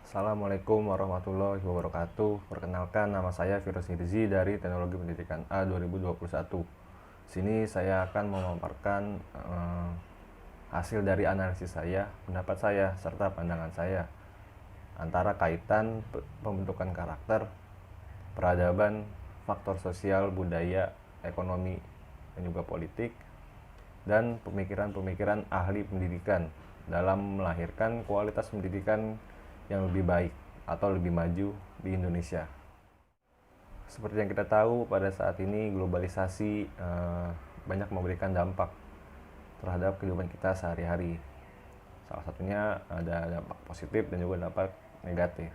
Assalamualaikum warahmatullahi wabarakatuh. Perkenalkan, nama saya Virus Hirzi dari Teknologi Pendidikan A 2021. Sini saya akan memaparkan hasil dari analisis saya, pendapat saya, serta pandangan saya antara kaitan pembentukan karakter, peradaban, faktor sosial, budaya, ekonomi, dan juga politik, dan pemikiran-pemikiran ahli pendidikan dalam melahirkan kualitas pendidikan yang lebih baik atau lebih maju di Indonesia. Seperti yang kita tahu, pada saat ini globalisasi banyak memberikan dampak terhadap kehidupan kita sehari-hari. Salah satunya ada dampak positif dan juga dampak negatif.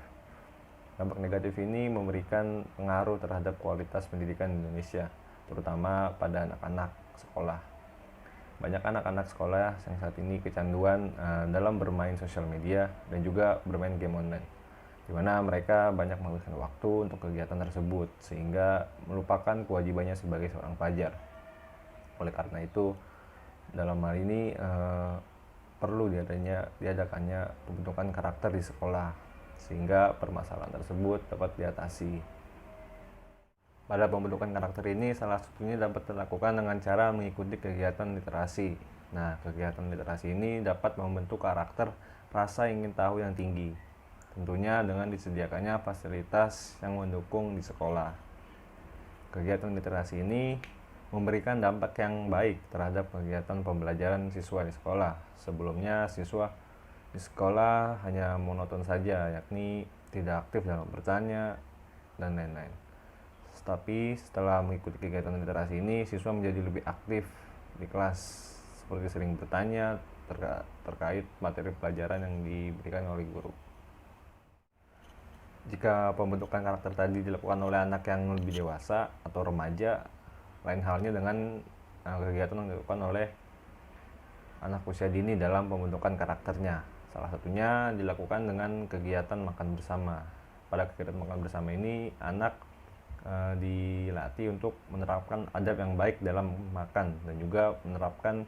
Dampak negatif ini memberikan pengaruh terhadap kualitas pendidikan di Indonesia, terutama pada anak-anak sekolah. Banyak anak-anak sekolah yang saat ini kecanduan dalam bermain sosial media dan juga bermain game online, di mana mereka banyak menghabiskan waktu untuk kegiatan tersebut sehingga melupakan kewajibannya sebagai seorang pelajar. Oleh karena itu, dalam hal ini perlu diadakannya pembentukan karakter di sekolah sehingga permasalahan tersebut dapat diatasi. Pada pembentukan karakter ini, salah satunya dapat dilakukan dengan cara mengikuti kegiatan literasi. Nah, kegiatan literasi ini dapat membentuk karakter rasa ingin tahu yang tinggi, tentunya dengan disediakannya fasilitas yang mendukung di sekolah. Kegiatan literasi ini memberikan dampak yang baik terhadap kegiatan pembelajaran siswa di sekolah. Sebelumnya, siswa di sekolah hanya monoton saja, yakni tidak aktif dalam bertanya dan lain-lain. Tapi setelah mengikuti kegiatan literasi ini, siswa menjadi lebih aktif di kelas, seperti sering bertanya terkait materi pelajaran yang diberikan oleh guru. Jika pembentukan karakter tadi dilakukan oleh anak yang lebih dewasa atau remaja, lain halnya dengan kegiatan yang dilakukan oleh anak usia dini dalam pembentukan karakternya. Salah satunya dilakukan dengan kegiatan makan bersama. Pada kegiatan makan bersama ini, anak dilatih untuk menerapkan adab yang baik dalam makan dan juga menerapkan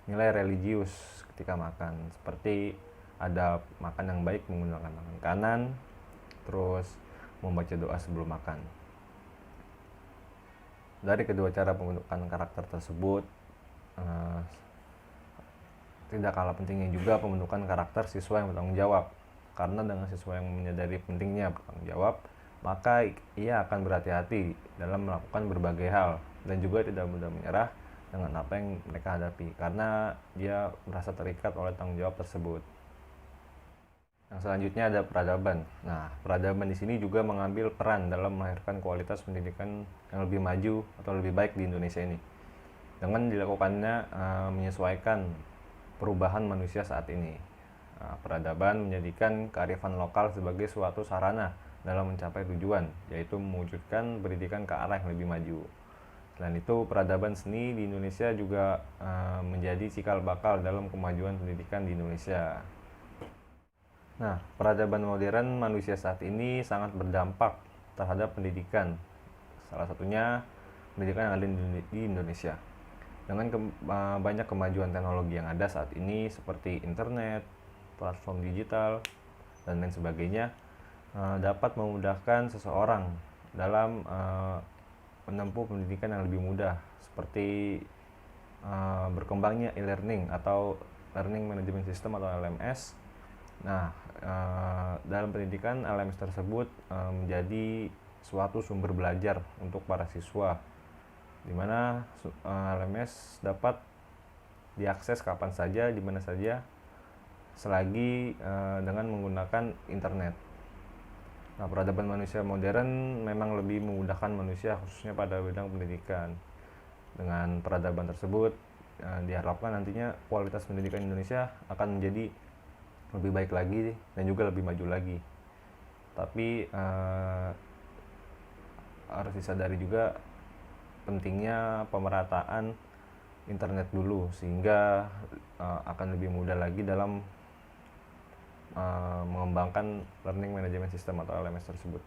nilai religius ketika makan, seperti adab makan yang baik menggunakan tangan kanan, terus membaca doa sebelum makan. Dari kedua cara pembentukan karakter tersebut, tidak kalah pentingnya juga pembentukan karakter siswa yang bertanggung jawab, karena dengan siswa yang menyadari pentingnya bertanggung jawab, maka ia akan berhati-hati dalam melakukan berbagai hal dan juga tidak mudah menyerah dengan apa yang mereka hadapi, karena dia merasa terikat oleh tanggung jawab tersebut. Yang selanjutnya ada peradaban. Nah, peradaban di sini juga mengambil peran dalam melahirkan kualitas pendidikan yang lebih maju atau lebih baik di Indonesia ini. Dengan dilakukannya menyesuaikan perubahan manusia saat ini. Peradaban menjadikan kearifan lokal sebagai suatu sarana dalam mencapai tujuan, yaitu mewujudkan pendidikan ke arah yang lebih maju. Selain itu, peradaban seni di Indonesia juga menjadi cikal bakal dalam kemajuan pendidikan di Indonesia. Nah, peradaban modern manusia saat ini sangat berdampak terhadap pendidikan. Salah satunya pendidikan yang ada di Indonesia. Dengan banyak kemajuan teknologi yang ada saat ini seperti internet, platform digital, dan lain sebagainya, dapat memudahkan seseorang dalam menempuh pendidikan yang lebih mudah, seperti berkembangnya e-learning atau Learning Management System atau LMS. Nah, dalam pendidikan LMS tersebut menjadi suatu sumber belajar untuk para siswa, di mana LMS dapat diakses kapan saja, di mana saja, selagi dengan menggunakan internet. Nah, peradaban manusia modern memang lebih memudahkan manusia, khususnya pada bidang pendidikan. Dengan peradaban tersebut, diharapkan nantinya kualitas pendidikan Indonesia akan menjadi lebih baik lagi dan juga lebih maju lagi. Tapi harus disadari juga pentingnya pemerataan internet dulu, sehingga akan lebih mudah lagi dalam mengembangkan Learning Management System atau LMS tersebut.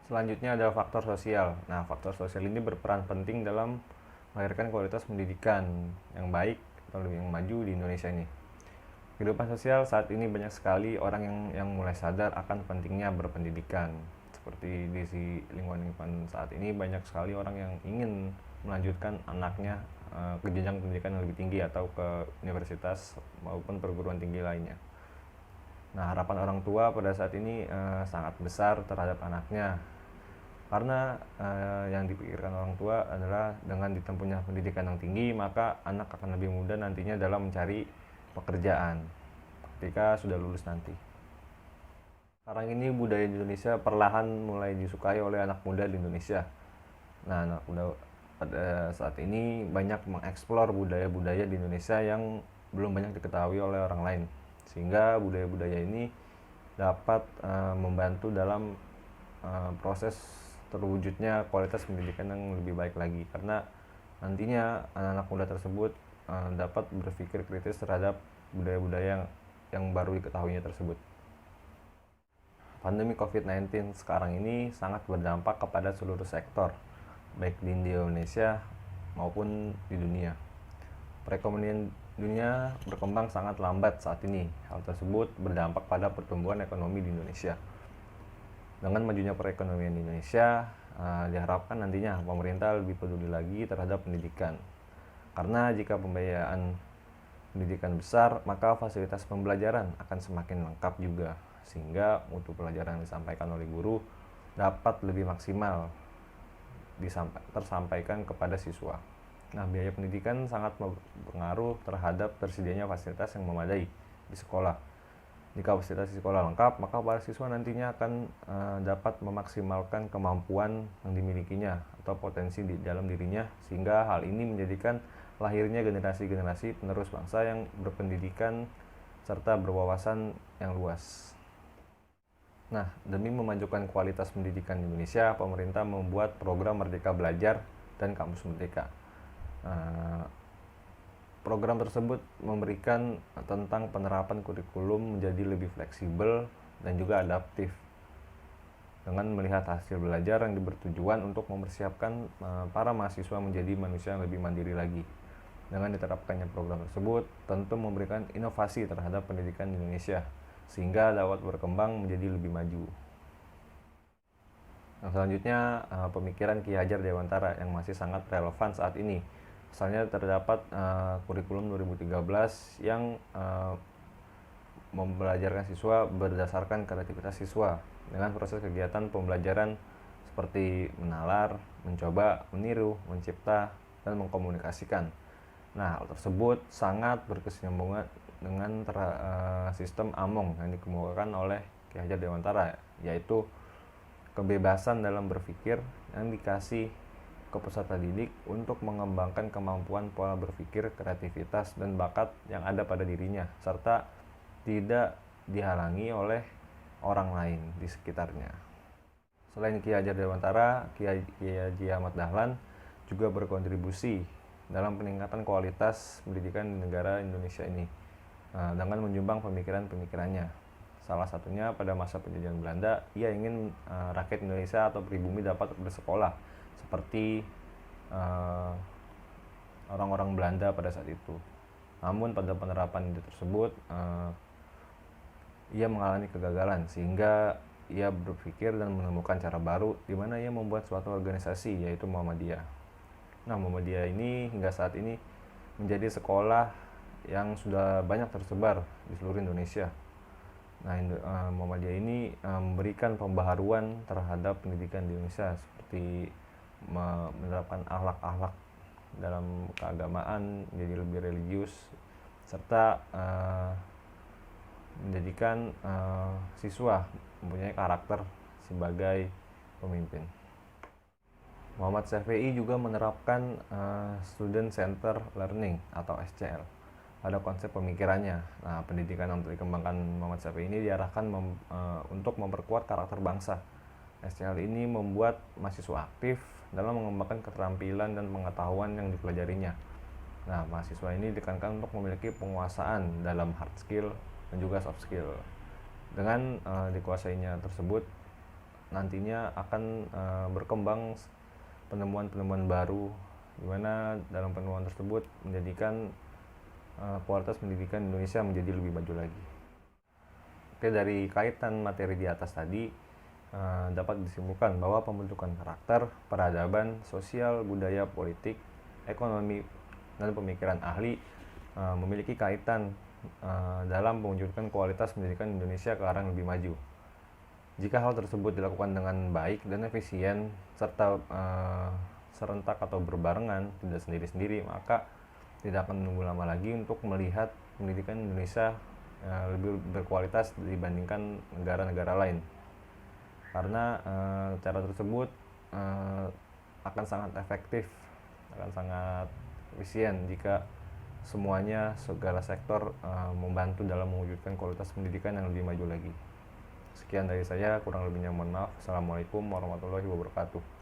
Selanjutnya ada faktor sosial. Nah, faktor sosial ini berperan penting dalam melahirkan kualitas pendidikan yang baik atau lebih maju di Indonesia ini. Kehidupan sosial saat ini banyak sekali orang yang mulai sadar akan pentingnya berpendidikan. Seperti di lingkungan saat ini banyak sekali orang yang ingin melanjutkan anaknya ke jenjang pendidikan yang lebih tinggi atau ke universitas maupun perguruan tinggi lainnya. Nah, harapan orang tua pada saat ini sangat besar terhadap anaknya. Karena yang dipikirkan orang tua adalah dengan ditempuhnya pendidikan yang tinggi, maka anak akan lebih mudah nantinya dalam mencari pekerjaan ketika sudah lulus nanti. Sekarang ini budaya di Indonesia perlahan mulai disukai oleh anak muda di Indonesia. Nah, anak muda pada saat ini banyak mengeksplor budaya-budaya di Indonesia yang belum banyak diketahui oleh orang lain. Sehingga budaya-budaya ini dapat membantu dalam proses terwujudnya kualitas pendidikan yang lebih baik lagi. Karena nantinya anak-anak muda tersebut dapat berpikir kritis terhadap budaya-budaya yang baru diketahuinya tersebut. Pandemi COVID-19 sekarang ini sangat berdampak kepada seluruh sektor, baik di Indonesia maupun di dunia. Perekonomian dunia berkembang sangat lambat saat ini. Hal tersebut berdampak pada pertumbuhan ekonomi di Indonesia. Dengan majunya perekonomian di Indonesia, diharapkan nantinya pemerintah lebih peduli lagi terhadap pendidikan. Karena jika pembiayaan pendidikan besar, maka fasilitas pembelajaran akan semakin lengkap juga, sehingga mutu pelajaran yang disampaikan oleh guru dapat lebih maksimal tersampaikan kepada siswa. Nah, biaya pendidikan sangat berpengaruh terhadap tersedianya fasilitas yang memadai di sekolah. Jika fasilitas di sekolah lengkap, maka para siswa nantinya akan dapat memaksimalkan kemampuan yang dimilikinya atau potensi di dalam dirinya, sehingga hal ini menjadikan lahirnya generasi-generasi penerus bangsa yang berpendidikan serta berwawasan yang luas. Nah, demi memajukan kualitas pendidikan di Indonesia, pemerintah membuat program Merdeka Belajar dan Kampus Merdeka. Program tersebut memberikan tentang penerapan kurikulum menjadi lebih fleksibel dan juga adaptif, dengan melihat hasil belajar yang bertujuan untuk mempersiapkan para mahasiswa menjadi manusia yang lebih mandiri lagi. Dengan diterapkannya program tersebut, tentu memberikan inovasi terhadap pendidikan di Indonesia, sehingga dapat berkembang menjadi lebih maju. Nah, selanjutnya pemikiran Ki Hajar Dewantara yang masih sangat relevan saat ini. Misalnya terdapat kurikulum 2013 yang membelajarkan siswa berdasarkan kreativitas siswa dengan proses kegiatan pembelajaran seperti menalar, mencoba, meniru, mencipta, dan mengkomunikasikan. Nah, hal tersebut sangat berkesinambungan dengan sistem AMONG yang dikemukakan oleh Ki Hajar Dewantara, yaitu kebebasan dalam berpikir yang dikasih ke peserta didik untuk mengembangkan kemampuan pola berpikir, kreativitas, dan bakat yang ada pada dirinya, serta tidak dihalangi oleh orang lain di sekitarnya. Selain Ki Hajar Dewantara, Kiai Haji Ahmad Dahlan juga berkontribusi dalam peningkatan kualitas pendidikan di negara Indonesia ini dengan menyumbang pemikiran-pemikirannya. Salah satunya pada masa penjajahan Belanda, ia ingin rakyat Indonesia atau pribumi dapat bersekolah seperti orang-orang Belanda pada saat itu. Namun pada penerapan ide tersebut, ia mengalami kegagalan, sehingga ia berpikir dan menemukan cara baru di mana ia membuat suatu organisasi, yaitu Muhammadiyah. Nah, Muhammadiyah ini hingga saat ini menjadi sekolah yang sudah banyak tersebar di seluruh Indonesia. Nah, Muhammadiyah ini memberikan pembaharuan terhadap pendidikan di Indonesia, seperti menerapkan akhlak-akhlak dalam keagamaan menjadi lebih religius, serta menjadikan siswa mempunyai karakter sebagai pemimpin. Muhammad Syafi'i juga menerapkan Student Center Learning atau SCL pada konsep pemikirannya. Nah, pendidikan yang dikembangkan Muhammad Syafi'i ini diarahkan untuk memperkuat karakter bangsa. SCL ini membuat mahasiswa aktif dalam mengembangkan keterampilan dan pengetahuan yang dipelajarinya. Nah, mahasiswa ini ditekankan untuk memiliki penguasaan dalam hard skill dan juga soft skill. Dengan dikuasainya tersebut, nantinya akan berkembang penemuan-penemuan baru, di mana dalam penemuan tersebut menjadikan kualitas pendidikan Indonesia menjadi lebih maju lagi. Oke, dari kaitan materi di atas tadi, dapat disimpulkan bahwa pembentukan karakter, peradaban, sosial, budaya, politik, ekonomi, dan pemikiran ahli memiliki kaitan dalam mewujudkan kualitas pendidikan Indonesia ke arah yang lebih maju. Jika hal tersebut dilakukan dengan baik dan efisien, serta serentak atau berbarengan, tidak sendiri-sendiri, maka tidak akan menunggu lama lagi untuk melihat pendidikan Indonesia lebih berkualitas dibandingkan negara-negara lain. Karena cara tersebut akan sangat efektif, akan sangat efisien jika semuanya, segala sektor membantu dalam mewujudkan kualitas pendidikan yang lebih maju lagi. Sekian dari saya, kurang lebihnya mohon maaf. Assalamualaikum warahmatullahi wabarakatuh.